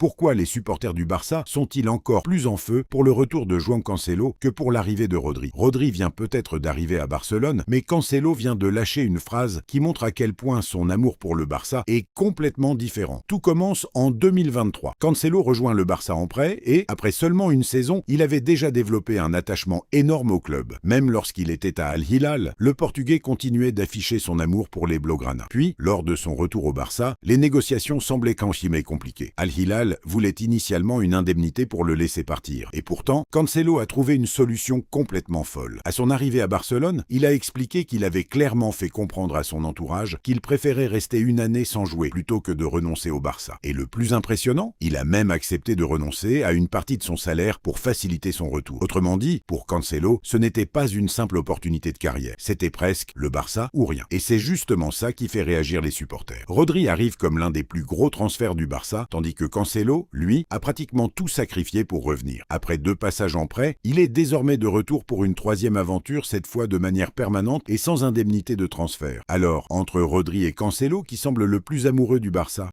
Pourquoi les supporters du Barça sont-ils encore plus en feu pour le retour de João Cancelo que pour l'arrivée de Rodri? Rodri vient peut-être d'arriver à Barcelone, mais Cancelo vient de lâcher une phrase qui montre à quel point son amour pour le Barça est complètement différent. Tout commence en 2023. Cancelo rejoint le Barça en prêt et, après seulement une saison, il avait déjà développé un attachement énorme au club. Même lorsqu'il était à Al Hilal, le Portugais continuait d'afficher son amour pour les Blaugrana. Puis, lors de son retour au Barça, les négociations semblaient qu'enchimées compliquées. Al Hilal voulait initialement une indemnité pour le laisser partir. Et pourtant, Cancelo a trouvé une solution complètement folle. À son arrivée à Barcelone, il a expliqué qu'il avait clairement fait comprendre à son entourage qu'il préférait rester une année sans jouer plutôt que de renoncer au Barça. Et le plus impressionnant, il a même accepté de renoncer à une partie de son salaire pour faciliter son retour. Autrement dit, pour Cancelo, ce n'était pas une simple opportunité de carrière. C'était presque le Barça ou rien. Et c'est justement ça qui fait réagir les supporters. Rodri arrive comme l'un des plus gros transferts du Barça, tandis que Cancelo, lui, a pratiquement tout sacrifié pour revenir. Après 2 passages en prêt, il est désormais de retour pour une 3e aventure, cette fois de manière permanente et sans indemnité de transfert. Alors, entre Rodri et Cancelo, qui semble le plus amoureux du Barça?